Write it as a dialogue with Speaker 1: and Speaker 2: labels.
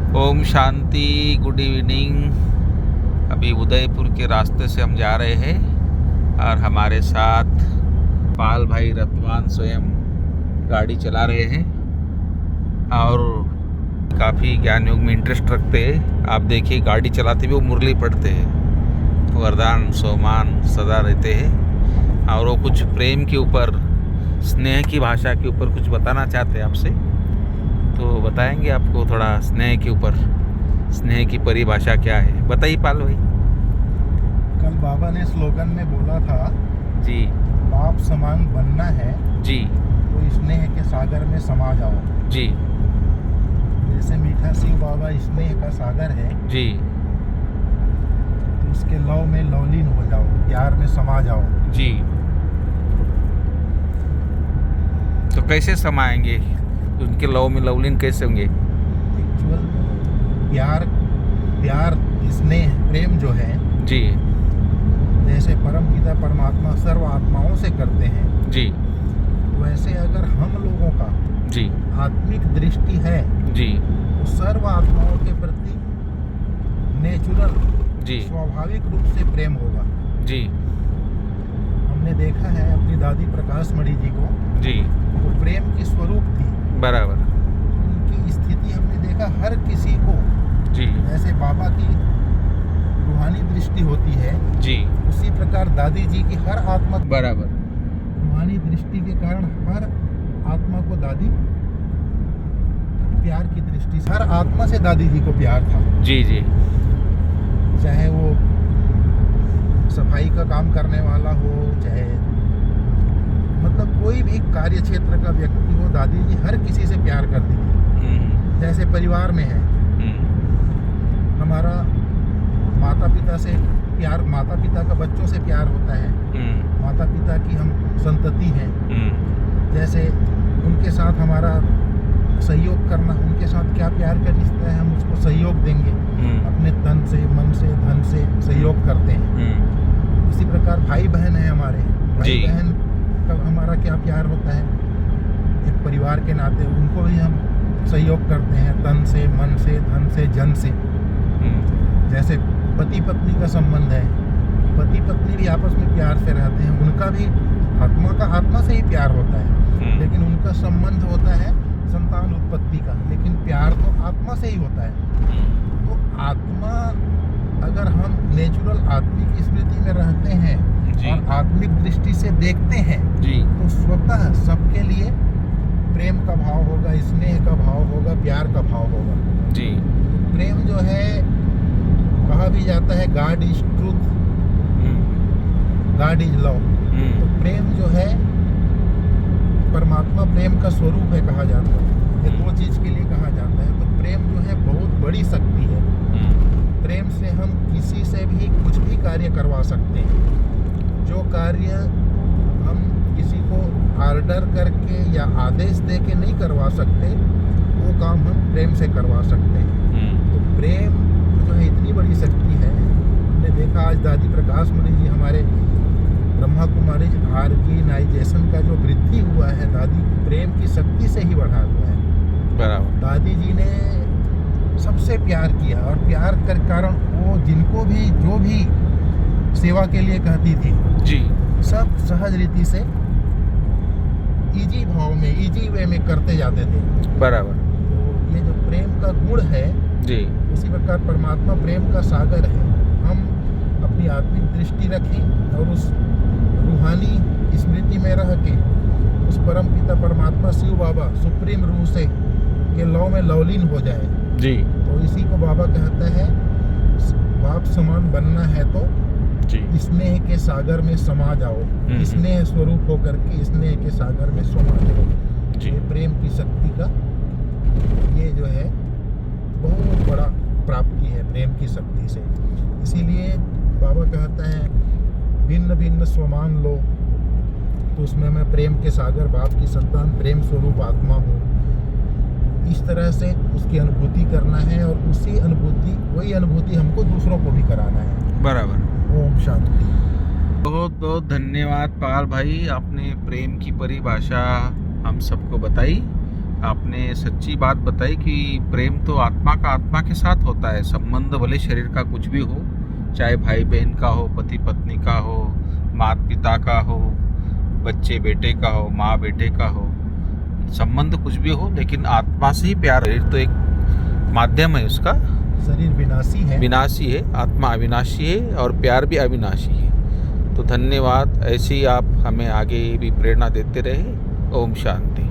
Speaker 1: Om Shanti. Good evening. अभी उदयपुर के रास्ते से हम जा रहे हैं और हमारे साथ पाल भाई रतवान स्वयं गाड़ी चला रहे हैं और काफ़ी ज्ञान योग में इंटरेस्ट रखते हैं। आप देखिए गाड़ी चलाते हुए वो मुरली पढ़ते हैं, वरदान सोमान सदा रहते हैं और वो कुछ प्रेम के ऊपर, स्नेह की भाषा के ऊपर कुछ बताना चाहते हैं आपसे, तो बताएंगे आपको थोड़ा स्नेह के ऊपर। स्नेह की परिभाषा क्या है, बताइए पाल भाई।
Speaker 2: कल बाबा ने स्लोगन में बोला था
Speaker 1: जी
Speaker 2: बाप समान बनना है
Speaker 1: जी
Speaker 2: तो स्नेह के सागर में समा जाओ।
Speaker 1: जी
Speaker 2: जैसे मीठा शिव बाबा स्नेह का सागर है,
Speaker 1: जी
Speaker 2: तो उसके लव में लवलीन हो जाओ, प्यार में समा जाओ।
Speaker 1: जी। तो कैसे समाएंगे, उनके लव में लवलीन कैसे होंगे?
Speaker 2: एक्चुअल प्यार स्नेह प्रेम जो है,
Speaker 1: जी
Speaker 2: जैसे परम पिता परमात्मा सर्व आत्माओं से करते हैं,
Speaker 1: जी
Speaker 2: वैसे अगर हम लोगों का
Speaker 1: जी
Speaker 2: आत्मिक दृष्टि है
Speaker 1: जी
Speaker 2: तो सर्व आत्माओं के प्रति नेचुरल
Speaker 1: जी
Speaker 2: स्वाभाविक रूप से प्रेम होगा।
Speaker 1: जी
Speaker 2: हमने देखा है अपनी दादी प्रकाश मणि जी को,
Speaker 1: जी
Speaker 2: वो प्रेम की स्वरूप थी।
Speaker 1: बराबर।
Speaker 2: उनकी स्थिति हमने देखा हर किसी को,
Speaker 1: जी
Speaker 2: जैसे बाबा की रूहानी दृष्टि होती है,
Speaker 1: जी
Speaker 2: उसी प्रकार दादी जी की हर आत्मा
Speaker 1: बराबर।
Speaker 2: रूहानी दृष्टि के कारण हर आत्मा को दादी प्यार की दृष्टि से, हर आत्मा से दादी जी को प्यार था।
Speaker 1: जी जी
Speaker 2: चाहे वो सफाई का काम करने वाला हो, चाहे मतलब कोई भी कार्य क्षेत्र का व्यक्ति हो, दादी जी हर किसी से प्यार करती थी। जैसे परिवार में है, हमारा माता पिता से प्यार, माता पिता का बच्चों से प्यार होता है, माता पिता की हम संतति हैं, जैसे उनके साथ हमारा सहयोग करना, उनके साथ क्या प्यार का रिश्ता है, हम उसको सहयोग देंगे, अपने तन से मन से धन से सहयोग करते हैं। उसी प्रकार भाई बहन है हमारे, भाई बहन का हमारा क्या प्यार होता है, एक परिवार के नाते उनको भी हम सहयोग करते हैं, तन से मन से धन से जन से। जैसे पति पत्नी का संबंध है, पति पत्नी भी आपस में प्यार से रहते हैं, उनका भी आत्मा से ही प्यार होता है, लेकिन उनका संबंध होता है संतान उत्पत्ति का, लेकिन प्यार तो आत्मा से ही होता है। तो आत्मा अगर हम नेचुरल आत्मिक स्मृति में रहते हैं और आत्मिक दृष्टि से देखते हैं
Speaker 1: जी,
Speaker 2: तो स्वतः सबके लिए प्रेम का भाव होगा, स्नेह का भाव होगा, प्यार का भाव होगा।
Speaker 1: जी
Speaker 2: प्रेम जो है, कहा भी जाता है God is truth, God is love. तो प्रेम जो है परमात्मा प्रेम का स्वरूप है कहा जाता है। ये दो चीज के लिए कहा जाता है। तो प्रेम जो है बहुत बड़ी शक्ति है। प्रेम से हम किसी से भी कुछ भी कार्य करवा सकते हैं। जो कार्य हम किसी को ऑर्डर करके या आदेश दे के नहीं करवा सकते, वो काम हम प्रेम से करवा सकते हैं। तो प्रेम जो है इतनी बड़ी शक्ति है। हमने देखा आज दादी प्रकाश मणि जी हमारे ब्रह्मा कुमारी आर्गेनाइजेशन का जो वृद्धि हुआ है, दादी प्रेम की शक्ति से ही बढ़ा हुआ है।
Speaker 1: बराबर।
Speaker 2: दादी जी ने सबसे प्यार किया और प्यार के कारण वो जिनको भी जो भी सेवा के लिए कहती थी
Speaker 1: जी,
Speaker 2: सब सहज रीति से इजी भाव में, इजी वे में करते जाते थे।
Speaker 1: बराबर।
Speaker 2: तो ये जो प्रेम का गुण है
Speaker 1: जी,
Speaker 2: उसी प्रकार परमात्मा प्रेम का सागर है। हम अपनी आत्मिक दृष्टि रखें और उस रूहानी स्मृति में रह के उस परम पिता परमात्मा शिव बाबा सुप्रीम रूह से के लव में लवलीन हो जाए।
Speaker 1: जी,
Speaker 2: तो इसी को बाबा कहता है बाप समान बनना है तो
Speaker 1: जी,
Speaker 2: स्नेह के सागर में समा जाओ। स्नेह स्वरूप होकर के स्नेह के सागर में समा जाओ।
Speaker 1: जी।
Speaker 2: ये प्रेम की शक्ति का ये जो है बहुत बड़ा प्राप्ति है प्रेम की शक्ति से। इसीलिए बाबा कहता है भिन्न भिन्न स्वमान लो, तो उसमें मैं प्रेम के सागर बाप की संतान प्रेम स्वरूप आत्मा हूँ। इस तरह से उसकी अनुभूति करना है और उसी अनुभूति, वही अनुभूति हमको दूसरों को भी कराना है।
Speaker 1: बराबर।
Speaker 2: ओम शांति।
Speaker 1: बहुत बहुत धन्यवाद पाल भाई, आपने प्रेम की परिभाषा हम सबको बताई आपने सच्ची बात बताई कि प्रेम तो आत्मा का आत्मा के साथ होता है। संबंध भले शरीर का कुछ भी हो, चाहे भाई बहन का हो, पति पत्नी का हो, माता पिता का हो, बच्चे बेटे का हो, माँ बेटे का हो, संबंध कुछ भी हो, लेकिन आत्मा से ही प्यार है। तो एक माध्यम है उसका।
Speaker 2: शरीर विनाशी है,
Speaker 1: विनाशी है, आत्मा अविनाशी है और प्यार भी अविनाशी है। तो धन्यवाद, ऐसे ही आप हमें आगे भी प्रेरणा देते रहे। ओम शांति।